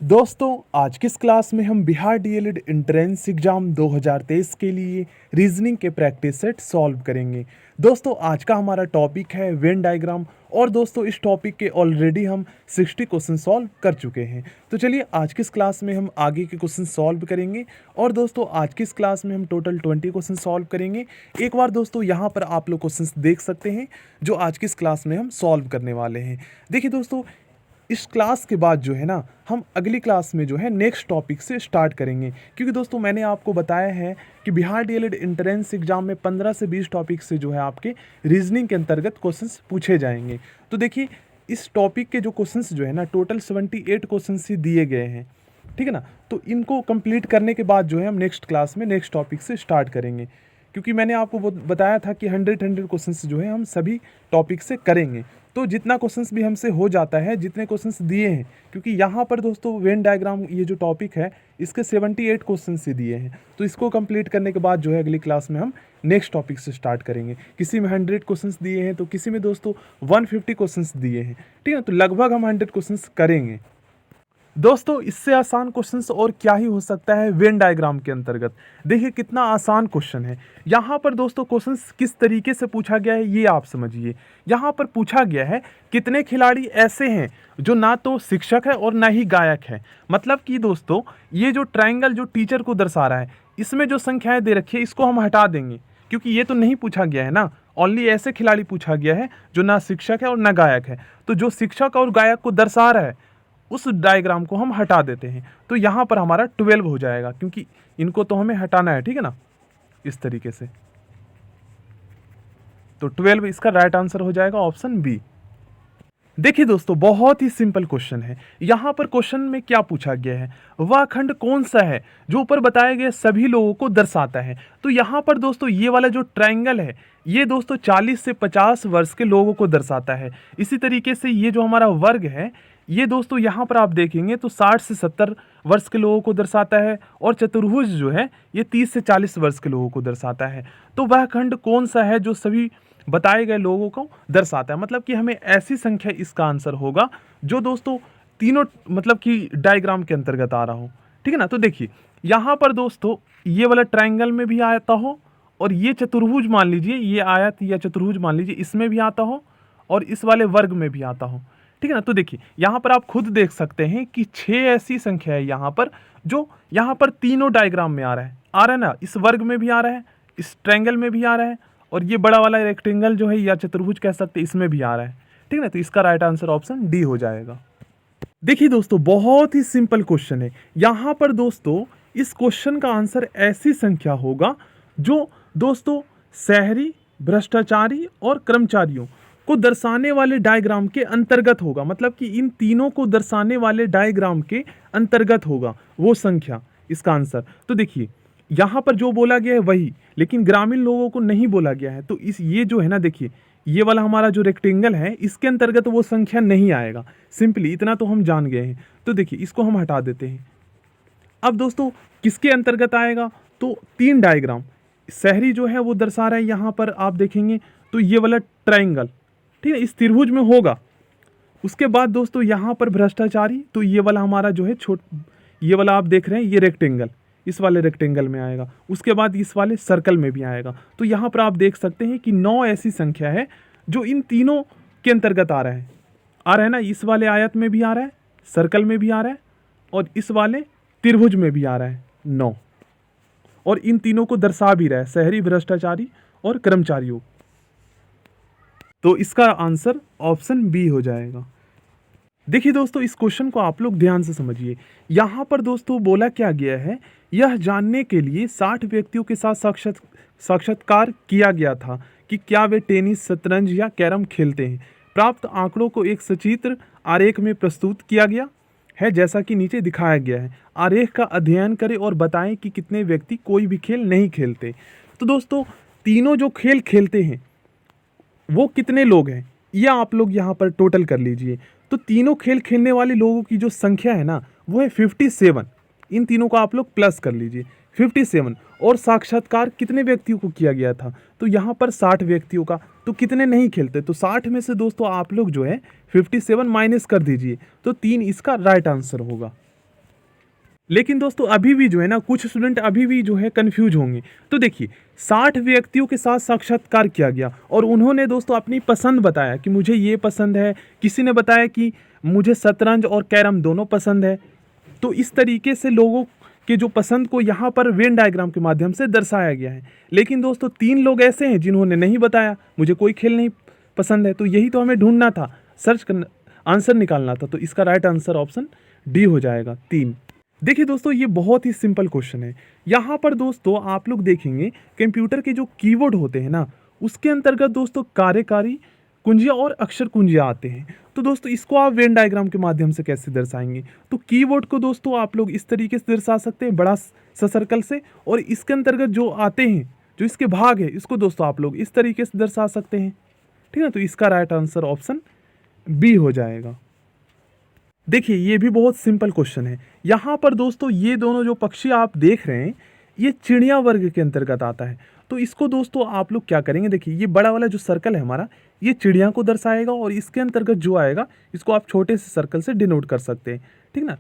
दोस्तों आज की इस क्लास में हम बिहार डीएलएड एंट्रेंस एग्जाम 2023 के लिए रीजनिंग के प्रैक्टिस सेट सॉल्व करेंगे। दोस्तों आज का हमारा टॉपिक है वेन डायग्राम और दोस्तों इस टॉपिक के ऑलरेडी हम 60 क्वेश्चन सॉल्व कर चुके हैं। तो चलिए आज की इस क्लास में हम आगे के क्वेश्चन सॉल्व करेंगे और दोस्तों आज की इस क्लास में हम टोटल 20 क्वेश्चन सॉल्व करेंगे। एक बार दोस्तों यहाँ पर आप लोग क्वेश्चन देख सकते हैं जो आज की इस क्लास में हम सॉल्व करने वाले हैं। देखिए दोस्तों इस क्लास के बाद जो है ना हम अगली क्लास में जो है नेक्स्ट टॉपिक से स्टार्ट करेंगे, क्योंकि दोस्तों मैंने आपको बताया है कि बिहार डीएलएड एंट्रेंस एग्जाम में 15 से 20 टॉपिक से जो है आपके रीजनिंग के अंतर्गत क्वेश्चंस पूछे जाएंगे। तो देखिए इस टॉपिक के जो क्वेश्चंस जो है ना टोटल 78 क्वेश्चंस ही दिए गए हैं, ठीक है ना। तो इनको कंप्लीट करने के बाद जो है हम नेक्स्ट क्लास में नेक्स्ट टॉपिक से स्टार्ट करेंगे, क्योंकि मैंने आपको बताया था कि 100 क्वेश्चंस जो है हम सभी टॉपिक से करेंगे। तो जितना क्वेश्चंस भी हमसे हो जाता है, जितने क्वेश्चंस दिए हैं, क्योंकि यहाँ पर दोस्तों वेन डायग्राम ये जो टॉपिक है इसके 78 क्वेश्चंस ही दिए हैं, तो इसको कंप्लीट करने के बाद जो है अगली क्लास में हम नेक्स्ट टॉपिक से स्टार्ट करेंगे। किसी में 100 क्वेश्चंस दिए हैं तो किसी में दोस्तों 150 क्वेश्चंस दिए हैं, ठीक है। तो लगभग हम 100 क्वेश्चंस करेंगे। दोस्तों इससे आसान क्वेश्चंस और क्या ही हो सकता है वेन डायग्राम के अंतर्गत। देखिए कितना आसान क्वेश्चन है। यहाँ पर दोस्तों क्वेश्चंस किस तरीके से पूछा गया है ये आप समझिए। यहाँ पर पूछा गया है कितने खिलाड़ी ऐसे हैं जो ना तो शिक्षक है और ना ही गायक है। मतलब कि दोस्तों ये जो ट्रायंगल जो टीचर को दर्शा रहा है इसमें जो संख्याएं दे रखी है इसको हम हटा देंगे, क्योंकि ये तो नहीं पूछा गया है ना। ओनली ऐसे खिलाड़ी पूछा गया है जो ना शिक्षक है और ना गायक है। तो जो शिक्षक और गायक को दर्शा रहा है उस डायग्राम को हम हटा देते हैं। तो यहाँ पर हमारा 12 हो जाएगा, क्योंकि इनको तो हमें हटाना है, ठीक है ना, इस तरीके से। तो 12 इसका राइट आंसर हो जाएगा ऑप्शन बी। देखिए दोस्तों बहुत ही सिंपल क्वेश्चन है। यहाँ पर क्वेश्चन में क्या पूछा गया है, वह खंड कौन सा है जो ऊपर बताए गए सभी लोगों को दर्शाता है। तो यहाँ पर दोस्तों ये वाला जो ट्रायंगल है ये दोस्तों 40 से 50 वर्ष के लोगों को दर्शाता है। इसी तरीके से ये जो हमारा वर्ग है ये दोस्तों यहाँ पर आप देखेंगे तो 60 से 70 वर्ष के लोगों को दर्शाता है, और चतुर्भुज जो है ये 30 से 40 वर्ष के लोगों को दर्शाता है। तो वह खंड कौन सा है जो सभी बताए गए लोगों को दर्शाता है। मतलब कि हमें ऐसी संख्या इसका आंसर होगा जो दोस्तों तीनों मतलब कि डायग्राम के अंतर्गत आ रहा हो, ठीक है ना। तो देखिए यहाँ पर दोस्तों ये वाला ट्रायंगल में भी आता हो, और ये चतुर्भुज मान लीजिए, ये आयत या चतुर्भुज मान लीजिए इसमें भी आता हो, और इस वाले वर्ग में भी आता हो, ठीक है ना। तो देखिए यहाँ पर आप खुद देख सकते हैं कि 6 ऐसी संख्या है यहाँ पर जो यहाँ पर तीनों डायग्राम में आ रहा है ना। इस वर्ग में भी आ रहा है, इस ट्रायंगल में भी आ रहा है, और ये बड़ा वाला रेक्टेंगल जो है या चतुर्भुज कह सकते हैं इसमें भी आ रहा है, ठीक है ना। तो इसका राइट आंसर ऑप्शन डी हो जाएगा। देखिए दोस्तों बहुत ही सिंपल क्वेश्चन है। यहाँ पर दोस्तों इस क्वेश्चन का आंसर ऐसी संख्या होगा जो दोस्तों शहरी, भ्रष्टाचारी और कर्मचारियों को दर्शाने वाले डायग्राम के अंतर्गत होगा। मतलब कि इन तीनों को दर्शाने वाले डायग्राम के अंतर्गत होगा वो संख्या, इसका आंसर। तो देखिए यहाँ पर जो बोला गया है वही, लेकिन ग्रामीण लोगों को नहीं बोला गया है। तो इस ये जो है ना, देखिए ये वाला हमारा जो रेक्टेंगल है इसके अंतर्गत वो संख्या नहीं आएगा। सिंपली इतना तो हम जान गए हैं। तो देखिए इसको हम हटा देते हैं। अब दोस्तों किसके अंतर्गत आएगा, तो 3 डायग्राम। शहरी जो है वो दर्शा रहा है यहाँ पर आप देखेंगे तो ये वाला ट्रायंगल, ठीक है, इस त्रिभुज में होगा। उसके बाद दोस्तों यहाँ पर भ्रष्टाचारी, तो ये वाला हमारा जो है ये वाला आप देख रहे हैं ये रेक्टेंगल, इस वाले रेक्टेंगल में आएगा। उसके बाद इस वाले सर्कल में भी आएगा। तो यहाँ पर आप देख सकते हैं कि 9 ऐसी संख्या है जो इन तीनों के अंतर्गत आ रहा है ना। इस वाले आयत में भी आ रहा है, सर्कल में भी आ रहा है, और इस वाले त्रिभुज में भी आ रहा है 9, और इन तीनों को दर्शा भी रहा है, शहरी, भ्रष्टाचारी और कर्मचारियों। तो इसका आंसर ऑप्शन बी हो जाएगा। देखिए दोस्तों इस क्वेश्चन को आप लोग ध्यान से समझिए। यहाँ पर दोस्तों बोला क्या गया है, यह जानने के लिए 60 व्यक्तियों के साथ साक्षात्कार किया गया था कि क्या वे टेनिस, शतरंज या कैरम खेलते हैं। प्राप्त आंकड़ों को एक सचित्र आरेख में प्रस्तुत किया गया है जैसा कि नीचे दिखाया गया है। आरेख का अध्ययन करें और बताएं कि कितने व्यक्ति कोई भी खेल नहीं खेलते। तो दोस्तों तीनों जो खेल खेलते हैं वो कितने लोग हैं, यह आप लोग यहाँ पर टोटल कर लीजिए। तो तीनों खेल खेलने वाले लोगों की जो संख्या है ना वो है 57। इन तीनों को आप लोग प्लस कर लीजिए 57। और साक्षात्कार कितने व्यक्तियों को किया गया था, तो यहाँ पर 60 व्यक्तियों का। तो कितने नहीं खेलते, तो 60 में से दोस्तों आप लोग जो है 57 माइनस कर दीजिए, तो 3 इसका राइट आंसर होगा। लेकिन दोस्तों अभी भी जो है ना कुछ स्टूडेंट अभी भी जो है कंफ्यूज होंगे। तो देखिए 60 व्यक्तियों के साथ साक्षात्कार किया गया और उन्होंने दोस्तों अपनी पसंद बताया कि मुझे ये पसंद है, किसी ने बताया कि मुझे शतरंज और कैरम दोनों पसंद है। तो इस तरीके से लोगों के जो पसंद को यहाँ पर वेन डायग्राम के माध्यम से दर्शाया गया है। लेकिन दोस्तों 3 लोग ऐसे हैं जिन्होंने नहीं बताया मुझे कोई खेल नहीं पसंद है। तो यही तो हमें ढूंढना था, सर्च करना, आंसर निकालना था। तो इसका राइट आंसर ऑप्शन डी हो जाएगा 3। देखिए दोस्तों ये बहुत ही सिंपल क्वेश्चन है। यहाँ पर दोस्तों आप लोग देखेंगे कंप्यूटर के जो कीवर्ड होते हैं ना उसके अंतर्गत दोस्तों कार्यकारी कुंजियाँ और अक्षर कुंजियाँ आते हैं। तो दोस्तों इसको आप वेन डायग्राम के माध्यम से कैसे दर्शाएंगे? तो कीवर्ड को दोस्तों आप लोग इस तरीके से दर्शा सकते हैं, बड़ा सा सर्कल से, और इसके अंतर्गत जो आते हैं जो इसके भाग है इसको दोस्तों आप लोग इस तरीके से दर्शा सकते हैं। ठीक है, तो इसका राइट आंसर ऑप्शन बी हो जाएगा। देखिए ये भी बहुत सिंपल क्वेश्चन है। यहाँ पर दोस्तों ये दोनों जो पक्षी आप देख रहे हैं ये चिड़िया वर्ग के अंतर्गत आता है। तो इसको दोस्तों आप लोग क्या करेंगे, देखिए ये बड़ा वाला जो सर्कल है हमारा ये चिड़िया को दर्शाएगा और इसके अंतर्गत जो आएगा इसको आप छोटे से सर्कल से डिनोट कर सकते हैं। ठीक ना,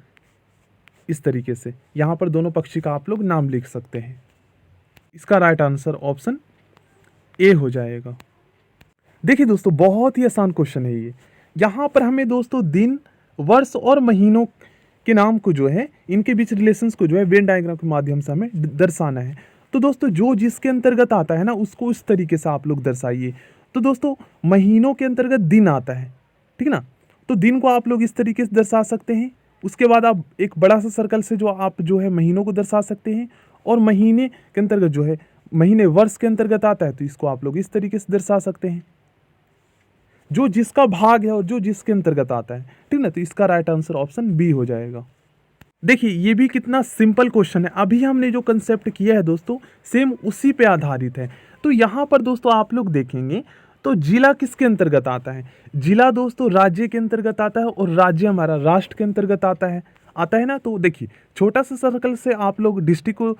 इस तरीके से यहाँ पर दोनों पक्षी का आप लोग नाम लिख सकते हैं। इसका राइट आंसर ऑप्शन ए हो जाएगा। देखिए दोस्तों बहुत ही आसान क्वेश्चन है ये। यहाँ पर हमें दोस्तों दिन, वर्ष और महीनों के नाम को जो है इनके बीच रिलेशंस को जो है वेन डायग्राम के माध्यम से हमें दर्शाना है। तो दोस्तों जो जिसके अंतर्गत आता है ना उसको इस तरीके से आप लोग दर्शाइए। तो दोस्तों महीनों के अंतर्गत दिन आता है, ठीक ना, तो दिन को आप लोग इस तरीके से दर्शा सकते हैं। उसके बाद आप एक बड़ा सा सर्कल से जो आप जो है महीनों को दर्शा सकते हैं। और महीने के अंतर्गत जो है महीने वर्ष के अंतर्गत आता है तो इसको आप लोग इस तरीके से दर्शा सकते हैं, जो जिसका भाग है और जो जिसके अंतर्गत आता है। ठीक ना, तो इसका राइट आंसर ऑप्शन बी हो जाएगा। देखिए ये भी कितना सिंपल क्वेश्चन है। अभी हमने जो कंसेप्ट किया है दोस्तों सेम उसी पे आधारित है। तो यहाँ पर दोस्तों आप लोग देखेंगे तो जिला किसके अंतर्गत आता है? जिला दोस्तों राज्य के अंतर्गत आता है और राज्य हमारा राष्ट्र के अंतर्गत आता है ना। तो देखिए छोटा सा सर्कल से आप लोग डिस्ट्रिक्ट को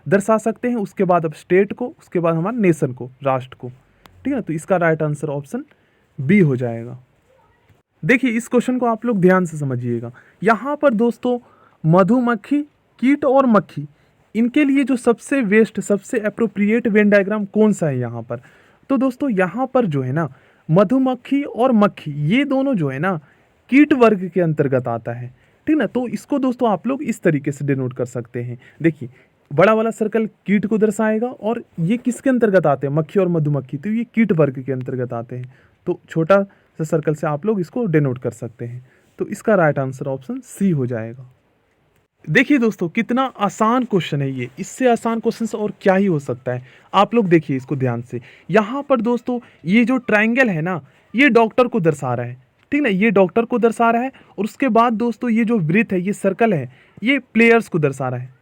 दर्शा सकते हैं, उसके बाद अब स्टेट को, उसके बाद हमारा नेशन को, राष्ट्र को। ठीक है, तो इसका राइट आंसर ऑप्शन बी हो जाएगा। देखिए इस क्वेश्चन को आप लोग ध्यान से समझिएगा। यहाँ पर दोस्तों मधुमक्खी, कीट और मक्खी, इनके लिए जो सबसे बेस्ट, सबसे अप्रोप्रिएट वेन डायग्राम कौन सा है यहाँ पर? तो दोस्तों यहाँ पर जो है ना मधुमक्खी और मक्खी ये दोनों जो है ना कीट वर्ग के अंतर्गत आता है। ठीक ना, तो इसको दोस्तों आप लोग इस तरीके से डिनोट कर सकते हैं। देखिए बड़ा वाला सर्कल कीट को दर्शाएगा और ये किसके अंतर्गत आते हैं? मक्खी और मधुमक्खी, तो ये कीट वर्ग के अंतर्गत आते हैं। तो छोटा सा सर्कल से आप लोग इसको डिनोट कर सकते हैं। तो इसका राइट आंसर ऑप्शन सी हो जाएगा। देखिए दोस्तों कितना आसान क्वेश्चन है ये, इससे आसान क्वेश्चन और क्या ही हो सकता है। आप लोग देखिए इसको ध्यान से। यहाँ पर दोस्तों ये जो ट्रायंगल है ना ये डॉक्टर को दर्शा रहा है। ठीक ना, ये डॉक्टर को दर्शा रहा है और उसके बाद दोस्तों ये जो वृत्त है, ये सर्कल है, ये प्लेयर्स को दर्शा रहा है।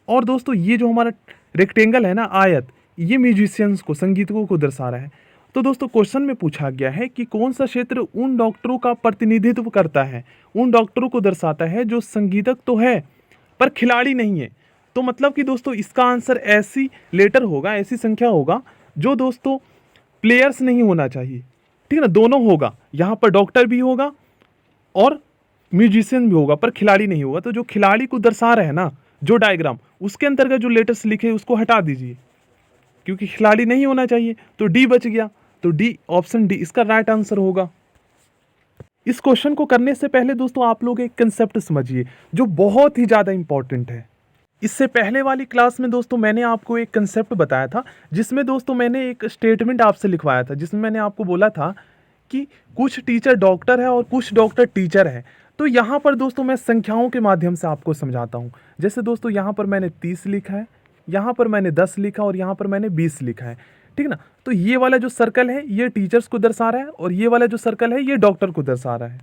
और दोस्तों ये जो हमारा रेक्टेंगल है ना आयत, ये म्यूजिशियंस को, संगीतकों को दर्शा रहा है। तो दोस्तों क्वेश्चन में पूछा गया है कि कौन सा क्षेत्र उन डॉक्टरों का प्रतिनिधित्व करता है, उन डॉक्टरों को दर्शाता है जो संगीतक तो है पर खिलाड़ी नहीं है। तो मतलब कि दोस्तों इसका आंसर ऐसी लेटर होगा, ऐसी संख्या होगा जो दोस्तों प्लेयर्स नहीं होना चाहिए। ठीक है ना, दोनों होगा, यहाँ पर डॉक्टर भी होगा और म्यूजिशियन भी होगा पर खिलाड़ी नहीं होगा। तो जो खिलाड़ी को दर्शा रहे हैं ना जो डायग्राम, उसके अंतर्गत जो लेटर्स लिखे उसको हटा दीजिए क्योंकि खिलाड़ी नहीं होना चाहिए। तो डी बच गया, तो डी, ऑप्शन डी इसका राइट आंसर होगा। इस क्वेश्चन को करने से पहले दोस्तों आप लोग एक कंसेप्ट समझिए जो बहुत ही ज़्यादा इंपॉर्टेंट है। इससे पहले वाली क्लास में दोस्तों मैंने आपको एक कंसेप्ट बताया था जिसमें दोस्तों मैंने एक स्टेटमेंट आपसे लिखवाया था, जिसमें मैंने आपको बोला था कि कुछ टीचर डॉक्टर है और कुछ डॉक्टर टीचर है। तो यहाँ पर दोस्तों मैं संख्याओं के माध्यम से आपको समझाता हूँ। जैसे दोस्तों यहाँ पर मैंने 30 लिखा है, यहाँ पर मैंने 10 लिखा और यहाँ पर मैंने 20 लिखा है। ठीक ना, तो ये वाला जो सर्कल है ये टीचर्स को दर्शा रहा है और ये वाला जो सर्कल है ये डॉक्टर को दर्शा रहा है।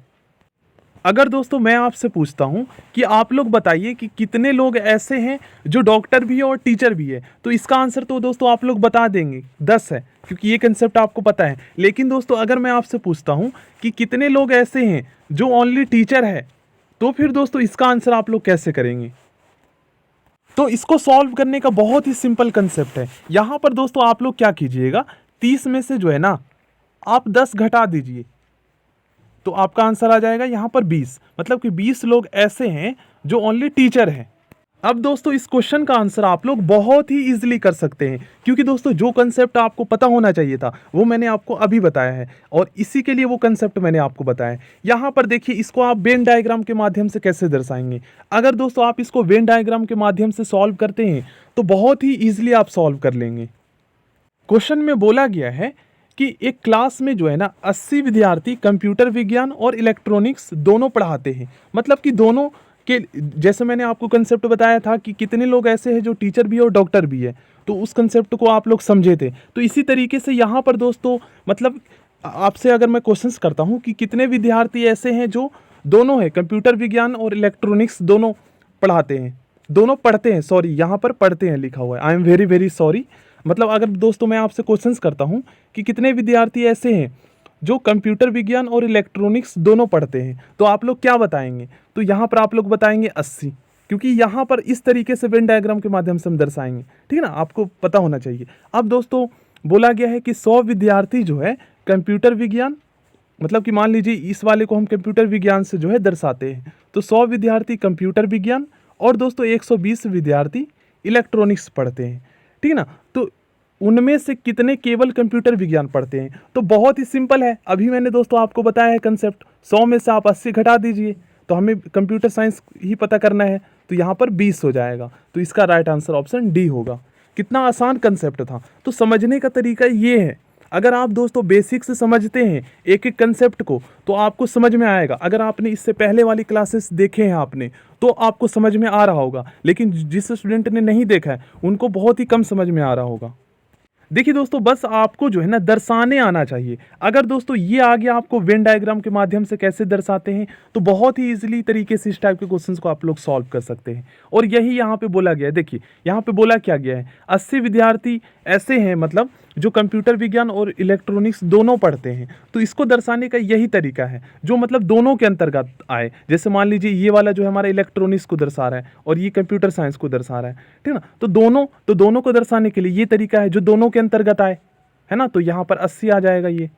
अगर दोस्तों मैं आपसे पूछता हूं कि आप लोग बताइए कि कितने लोग ऐसे हैं जो डॉक्टर भी है और टीचर भी है, तो इसका आंसर तो दोस्तों आप लोग बता देंगे 10 है, क्योंकि ये कंसेप्ट आपको पता है। लेकिन दोस्तों अगर मैं आपसे पूछता हूं कि कितने लोग ऐसे हैं जो ओनली टीचर है, तो फिर दोस्तों इसका आंसर आप लोग कैसे करेंगे? तो इसको सॉल्व करने का बहुत ही सिंपल कंसेप्ट है। यहाँ पर दोस्तों आप लोग क्या कीजिएगा, 30 में से जो है ना आप 10 घटा दीजिए तो आपका आंसर आ जाएगा यहाँ पर 20। मतलब कि 20 लोग ऐसे हैं जो ओनली टीचर हैं। अब दोस्तों इस क्वेश्चन का आंसर आप लोग बहुत ही इजीली कर सकते हैं, क्योंकि दोस्तों जो कंसेप्ट आपको पता होना चाहिए था वो मैंने आपको अभी बताया है, और इसी के लिए वो कंसेप्ट मैंने आपको बताया है। यहाँ पर देखिए, इसको आप वेन डायग्राम के माध्यम से कैसे दर्शाएंगे। अगर दोस्तों आप इसको वेन डायग्राम के माध्यम से सॉल्व करते हैं तो बहुत ही ईजिली आप सॉल्व कर लेंगे। क्वेश्चन में बोला गया है कि एक क्लास में जो है ना 80 विद्यार्थी कंप्यूटर विज्ञान और इलेक्ट्रॉनिक्स दोनों पढ़ाते हैं। मतलब कि दोनों के, जैसे मैंने आपको कंसेप्ट बताया था कि कितने लोग ऐसे हैं जो टीचर भी है और डॉक्टर भी है, तो उस कंसेप्ट को आप लोग समझे थे। तो इसी तरीके से यहाँ पर दोस्तों, मतलब आपसे अगर मैं क्वेश्चंस करता हूँ कि कितने विद्यार्थी ऐसे हैं जो दोनों है, कंप्यूटर विज्ञान और इलेक्ट्रॉनिक्स दोनों पढ़ाते हैं, दोनों पढ़ते हैं, सॉरी यहाँ पर पढ़ते हैं लिखा हुआ है, I am very very sorry. मतलब अगर दोस्तों मैं आपसे क्वेश्चंस करता हूँ कि कितने विद्यार्थी ऐसे हैं जो कंप्यूटर विज्ञान और इलेक्ट्रॉनिक्स दोनों पढ़ते हैं, तो आप लोग क्या बताएंगे। तो यहाँ पर आप लोग बताएंगे 80, क्योंकि यहाँ पर इस तरीके से वेन डायग्राम के माध्यम से हम दर्शाएंगे, ठीक है ना, आपको पता होना चाहिए। अब दोस्तों बोला गया है कि 100 विद्यार्थी जो है कंप्यूटर विज्ञान, मतलब कि मान लीजिए इस वाले को हम कंप्यूटर विज्ञान से जो है दर्शाते हैं, तो 100 विद्यार्थी कंप्यूटर विज्ञान और दोस्तों 120 विद्यार्थी इलेक्ट्रॉनिक्स पढ़ते हैं, ठीक है ना। तो उनमें से कितने केवल कंप्यूटर विज्ञान पढ़ते हैं। तो बहुत ही सिंपल है, अभी मैंने दोस्तों आपको बताया है कंसेप्ट। 100 में से आप 80 घटा दीजिए, तो हमें कंप्यूटर साइंस ही पता करना है, तो यहाँ पर 20 हो जाएगा। तो इसका राइट आंसर ऑप्शन डी होगा। कितना आसान कंसेप्ट था। तो समझने का तरीका ये है, अगर आप दोस्तों बेसिक से समझते हैं एक एक कंसेप्ट को तो आपको समझ में आएगा। अगर आपने इससे पहले वाली क्लासेस देखे हैं आपने, तो आपको समझ में आ रहा होगा, लेकिन जिस स्टूडेंट ने नहीं देखा है उनको बहुत ही कम समझ में आ रहा होगा। देखिए दोस्तों, बस आपको जो है ना दर्शाने आना चाहिए। अगर दोस्तों ये आ गया आपको वेन डायग्राम के माध्यम से कैसे दर्शाते हैं, तो बहुत ही इजीली तरीके से इस टाइप के क्वेश्चंस को आप लोग सॉल्व कर सकते हैं। और यही यहाँ पे बोला गया है। देखिए यहाँ पे बोला क्या गया है, 80 विद्यार्थी ऐसे हैं, मतलब जो कंप्यूटर विज्ञान और इलेक्ट्रॉनिक्स दोनों पढ़ते हैं। तो इसको दर्शाने का यही तरीका है जो मतलब दोनों के अंतर्गत आए। जैसे मान लीजिए ये वाला जो है हमारा इलेक्ट्रॉनिक्स को दर्शा रहा है और ये कंप्यूटर साइंस को दर्शा रहा है, ठीक है ना। तो दोनों को दर्शाने के लिए ये तरीका है जो दोनों के अंतर्गत आए, है ना। तो यहाँ पर 80 आ जाएगा ये।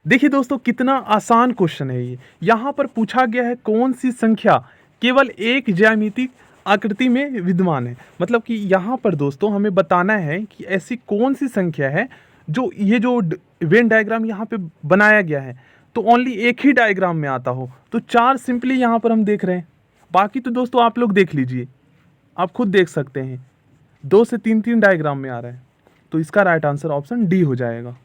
देखिए दोस्तों कितना आसान क्वेश्चन है ये। यहाँ पर पूछा गया है कौन सी संख्या केवल एक ज्यामितीय आकृति में विद्यमान है। मतलब कि यहाँ पर दोस्तों हमें बताना है कि ऐसी कौन सी संख्या है जो ये जो वेन डायग्राम यहाँ पे बनाया गया है तो ओनली एक ही डायग्राम में आता हो। तो 4 सिंपली यहाँ पर हम देख रहे हैं, बाकी तो दोस्तों आप लोग देख लीजिए, आप खुद देख सकते हैं 2 से 3 डायग्राम में आ रहा है। तो इसका राइट आंसर ऑप्शन डी हो जाएगा।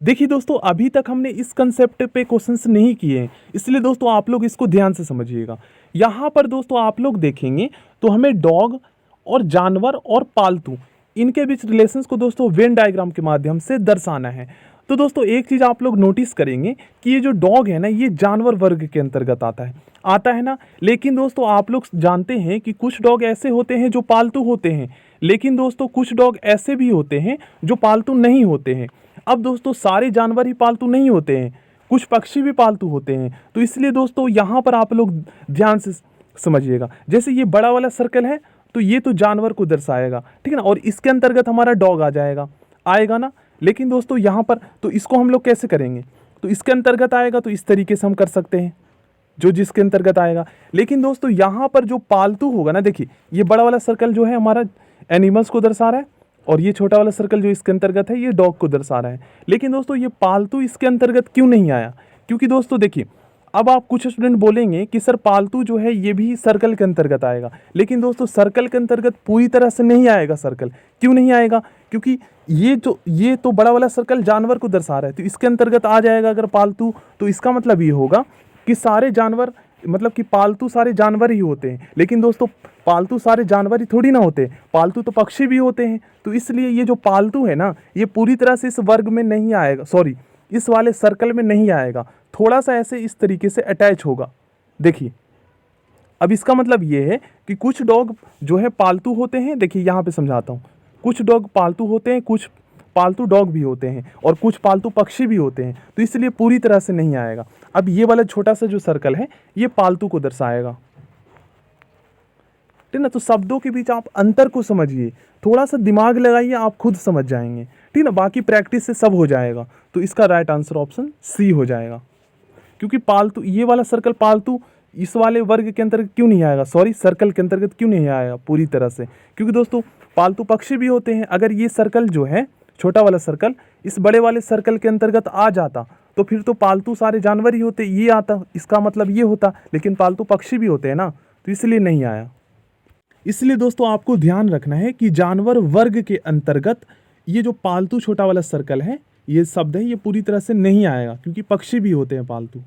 देखिए दोस्तों अभी तक हमने इस कंसेप्ट पे क्वेश्चंस नहीं किए हैं, इसलिए दोस्तों आप लोग इसको ध्यान से समझिएगा। यहाँ पर दोस्तों आप लोग देखेंगे तो हमें डॉग और जानवर और पालतू इनके बीच रिलेशंस को दोस्तों वेन डायग्राम के माध्यम से दर्शाना है। तो दोस्तों एक चीज़ आप लोग नोटिस करेंगे कि ये जो डॉग है ना ये जानवर वर्ग के अंतर्गत आता है ना। लेकिन दोस्तों आप लोग जानते हैं कि कुछ डॉग ऐसे होते हैं जो पालतू होते हैं, लेकिन दोस्तों कुछ डॉग ऐसे भी होते हैं जो पालतू नहीं होते हैं। अब दोस्तों सारे जानवर ही पालतू नहीं होते हैं, कुछ पक्षी भी पालतू होते हैं। तो इसलिए दोस्तों यहाँ पर आप लोग ध्यान से समझिएगा। जैसे ये बड़ा वाला सर्कल है तो ये तो जानवर को दर्शाएगा, ठीक है ना, और इसके अंतर्गत हमारा डॉग आ जाएगा, आएगा ना। लेकिन दोस्तों यहाँ पर तो इसको हम लोग कैसे करेंगे, तो इसके अंतर्गत आएगा तो इस तरीके से हम कर सकते हैं जो जिसके अंतर्गत आएगा। लेकिन दोस्तों यहाँ पर जो पालतू होगा ना, देखिए ये बड़ा वाला सर्कल जो है हमारा एनिमल्स को दर्शा रहा है और ये छोटा वाला सर्कल जो इसके अंतर्गत है ये डॉग को दर्शा रहा है। लेकिन दोस्तों ये पालतू इसके अंतर्गत क्यों नहीं आया, क्योंकि दोस्तों देखिए अब आप कुछ स्टूडेंट बोलेंगे कि सर पालतू जो है ये भी सर्कल के अंतर्गत आएगा, लेकिन दोस्तों सर्कल के अंतर्गत पूरी तरह से नहीं आएगा। सर्कल क्यों नहीं आएगा, क्योंकि ये तो बड़ा वाला सर्कल जानवर को दर्शा रहा है तो इसके अंतर्गत आ जाएगा अगर पालतू। तो इसका मतलब ये होगा कि सारे जानवर, मतलब कि पालतू सारे जानवर ही होते हैं। लेकिन दोस्तों पालतू सारे जानवर ही थोड़ी ना होते, पालतू तो पक्षी भी होते हैं। तो इसलिए ये जो पालतू है ना ये पूरी तरह से इस वर्ग में नहीं आएगा, सॉरी इस वाले सर्कल में नहीं आएगा, थोड़ा सा ऐसे इस तरीके से अटैच होगा। देखिए अब इसका मतलब ये है कि कुछ डॉग जो है पालतू होते हैं, देखिए यहाँ पे समझाता हूँ, कुछ डॉग पालतू होते हैं, कुछ पालतू डॉग भी होते हैं और कुछ पालतू पक्षी भी होते हैं। तो इसलिए पूरी तरह से नहीं आएगा। अब ये वाला छोटा सा जो सर्कल है ये पालतू को दर्शाएगा, ठीक है ना। तो शब्दों के बीच आप अंतर को समझिए, थोड़ा सा दिमाग लगाइए, आप खुद समझ जाएंगे, ठीक ना। बाकी प्रैक्टिस से सब हो जाएगा। तो इसका राइट आंसर ऑप्शन सी हो जाएगा, क्योंकि पालतू ये वाला सर्कल पालतू इस वाले वर्ग के अंतर्गत क्यों नहीं आएगा, सॉरी सर्कल के अंतर्गत क्यों नहीं आएगा पूरी तरह से, क्योंकि दोस्तों पालतू पक्षी भी होते हैं। अगर ये सर्कल जो है छोटा वाला सर्कल इस बड़े वाले सर्कल के अंतर्गत आ जाता तो फिर तो पालतू सारे जानवर ही होते, ये आता, इसका मतलब ये होता, लेकिन पालतू पक्षी भी होते हैं ना, तो इसलिए नहीं आया। इसलिए दोस्तों आपको ध्यान रखना है कि जानवर वर्ग के अंतर्गत ये जो पालतू छोटा वाला सर्कल है, ये शब्द है, ये पूरी तरह से नहीं आएगा, क्योंकि पक्षी भी होते हैं पालतू।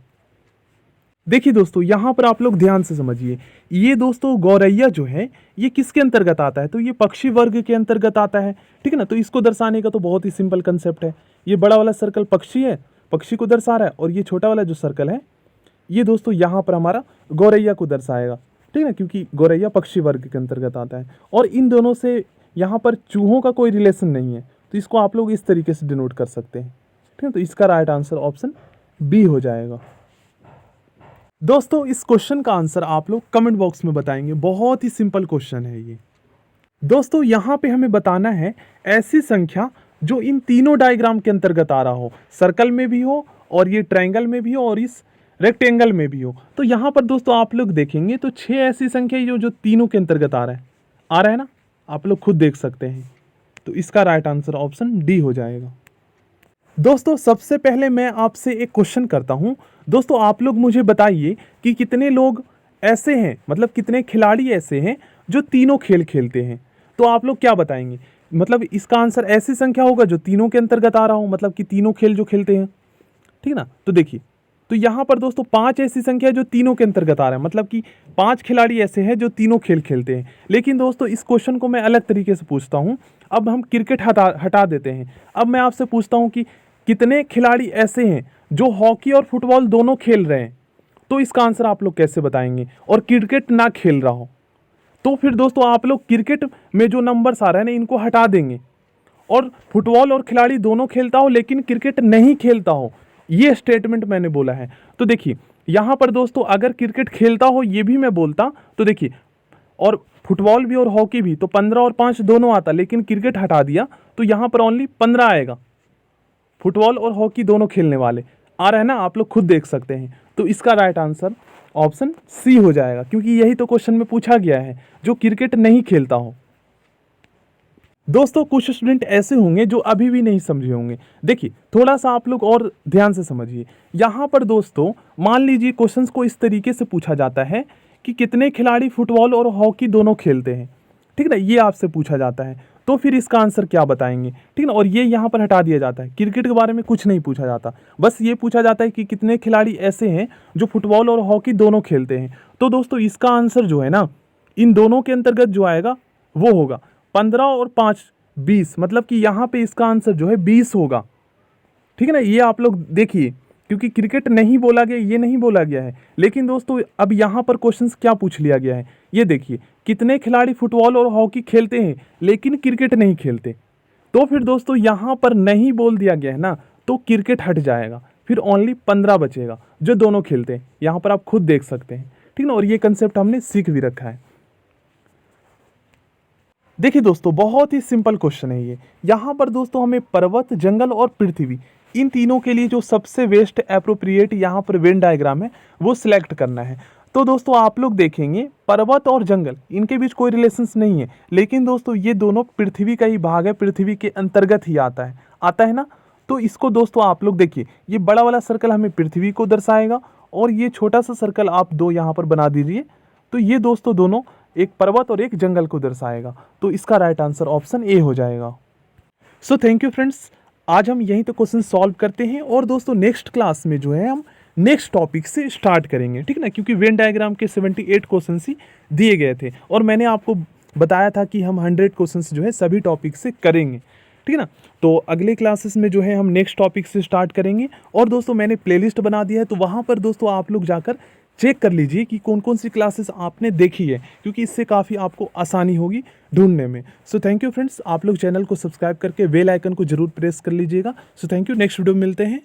देखिए दोस्तों यहाँ पर आप लोग ध्यान से समझिए, ये दोस्तों गौरैया जो है ये किसके अंतर्गत आता है, तो ये पक्षी वर्ग के अंतर्गत आता है, ठीक है ना। तो इसको दर्शाने का तो बहुत ही सिंपल कंसेप्ट है, ये बड़ा वाला सर्कल पक्षी है, पक्षी को दर्शा रहा है, और ये छोटा वाला जो सर्कल है ये दोस्तों यहाँ पर हमारा गौरैया को दर्शाएगा, ठीक है ना, क्योंकि गौरैया पक्षी वर्ग के अंतर्गत आता है। और इन दोनों से यहाँ पर चूहों का कोई रिलेशन नहीं है, तो इसको आप लोग इस तरीके से डिनोट कर सकते हैं, ठीक है। तो इसका राइट आंसर ऑप्शन बी हो जाएगा। दोस्तों इस क्वेश्चन का आंसर आप लोग कमेंट बॉक्स में बताएंगे, बहुत ही सिंपल क्वेश्चन है ये। दोस्तों यहाँ पे हमें बताना है ऐसी संख्या जो इन तीनों डायग्राम के अंतर्गत आ रहा हो, सर्कल में भी हो और ये ट्रायंगल में भी हो और इस रेक्टेंगल में भी हो। तो यहाँ पर दोस्तों आप लोग देखेंगे तो 6 ऐसी संख्या जो तीनों के अंतर्गत आ रहा है ना, आप लोग खुद देख सकते हैं। तो इसका राइट आंसर ऑप्शन डी हो जाएगा। दोस्तों सबसे पहले मैं आपसे एक क्वेश्चन करता हूँ। दोस्तों आप लोग मुझे बताइए कि कितने लोग ऐसे हैं, मतलब कितने खिलाड़ी ऐसे हैं जो तीनों खेल खेलते हैं। तो आप लोग क्या बताएंगे, मतलब इसका आंसर ऐसी संख्या होगा जो तीनों के अंतर्गत आ रहा हो, मतलब कि तीनों खेल जो खेलते हैं, ठीक है ना। तो देखिए, तो यहाँ पर दोस्तों 5 ऐसी संख्या है जो तीनों के अंतर्गत आ रहा है, मतलब कि 5 खिलाड़ी ऐसे हैं जो तीनों खेल खेलते हैं। लेकिन दोस्तों इस क्वेश्चन को मैं अलग तरीके से पूछता हूँ। अब हम क्रिकेट हटा देते हैं। अब मैं आपसे पूछता हूँ कि कितने खिलाड़ी ऐसे हैं जो हॉकी और फुटबॉल दोनों खेल रहे हैं। तो इसका आंसर आप लोग कैसे बताएंगे, और क्रिकेट ना खेल रहा हो। तो फिर दोस्तों आप लोग क्रिकेट में जो नंबर्स आ रहे हैं ना इनको हटा देंगे, और फुटबॉल और खिलाड़ी दोनों खेलता हो लेकिन क्रिकेट नहीं खेलता हो, ये स्टेटमेंट मैंने बोला है। तो देखिए यहाँ पर दोस्तों अगर क्रिकेट खेलता हो ये भी मैं बोलता, तो देखिए, और फुटबॉल भी और हॉकी भी, तो 15 और 5 दोनों आता, लेकिन क्रिकेट हटा दिया तो यहाँ पर ओनली 15 आएगा। फुटबॉल और हॉकी दोनों खेलने वाले आ रहा है ना, आप लोग खुद देख सकते हैं। तो इसका राइट आंसर ऑप्शन सी हो जाएगा, क्योंकि यही तो क्वेश्चन में पूछा गया है, जो क्रिकेट नहीं खेलता हो। दोस्तों कुछ स्टूडेंट ऐसे होंगे जो अभी भी नहीं समझे होंगे। देखिए थोड़ा सा आप लोग और ध्यान से समझिए। यहाँ पर दोस्तों मान लीजिए क्वेश्चंस को इस तरीके से पूछा जाता है कि कितने खिलाड़ी फुटबॉल और हॉकी दोनों खेलते हैं, ठीक है ना, ये आपसे पूछा जाता है। तो फिर इसका आंसर क्या बताएंगे, ठीक है ना। और ये यहाँ पर हटा दिया जाता है, क्रिकेट के बारे में कुछ नहीं पूछा जाता, बस ये पूछा जाता है कि कितने खिलाड़ी ऐसे हैं जो फुटबॉल और हॉकी दोनों खेलते हैं। तो दोस्तों इसका आंसर जो है ना, इन दोनों के अंतर्गत जो आएगा वो होगा 15 और 5 20, मतलब कि यहाँ पे इसका आंसर जो है 20 होगा, ठीक है ना। ये आप लोग देखिए, क्योंकि क्रिकेट नहीं बोला गया, ये नहीं बोला गया है। लेकिन दोस्तों अब यहाँ पर क्वेश्चंस क्या पूछ लिया गया है, ये देखिए, कितने खिलाड़ी फुटबॉल और हॉकी खेलते हैं लेकिन क्रिकेट नहीं खेलते। तो फिर दोस्तों यहाँ पर नहीं बोल दिया गया है ना, तो क्रिकेट हट जाएगा, फिर ओनली 15 बचेगा जो दोनों खेलते हैं। यहाँ पर आप खुद देख सकते हैं, ठीक ना। और ये कंसेप्ट हमने सीख भी रखा है। देखिए दोस्तों बहुत ही सिंपल क्वेश्चन है ये। यहाँ पर दोस्तों हमें पर्वत, जंगल और पृथ्वी, इन तीनों के लिए जो सबसे बेस्ट एप्रोप्रिएट यहाँ पर वेन डायग्राम है वो सिलेक्ट करना है। तो दोस्तों आप लोग देखेंगे पर्वत और जंगल, इनके बीच कोई रिलेशंस नहीं है, लेकिन दोस्तों ये दोनों पृथ्वी का ही भाग है, पृथ्वी के अंतर्गत ही आता है ना। तो इसको दोस्तों आप लोग देखिए, ये बड़ा वाला सर्कल हमें पृथ्वी को दर्शाएगा, और ये छोटा सा सर्कल आप दो यहाँ पर बना दीजिए, तो ये दोस्तों दोनों एक पर्वत और एक जंगल को दर्शाएगा। तो इसका राइट आंसर ऑप्शन ए हो जाएगा। सो थैंक यू फ्रेंड्स, आज हम यहीं तो क्वेश्चन सॉल्व करते हैं, और दोस्तों नेक्स्ट क्लास में जो है हम नेक्स्ट टॉपिक से स्टार्ट करेंगे, ठीक ना, क्योंकि वेन डायग्राम के 78 क्वेश्चन ही दिए गए थे, और मैंने आपको बताया था कि हम 100 क्वेश्चन जो है सभी टॉपिक से करेंगे, ठीक है ना। तो अगले क्लासेस में जो है हम नेक्स्ट टॉपिक से स्टार्ट करेंगे। और दोस्तों मैंने प्लेलिस्ट बना दिया है, तो वहाँ पर दोस्तों आप लोग जाकर चेक कर लीजिए कि कौन कौन सी क्लासेस आपने देखी है, क्योंकि इससे काफ़ी आपको आसानी होगी ढूंढने में। सो थैंक यू फ्रेंड्स, आप लोग चैनल को सब्सक्राइब करके बेल आइकन को जरूर प्रेस कर लीजिएगा। So thank you, next video में मिलते हैं।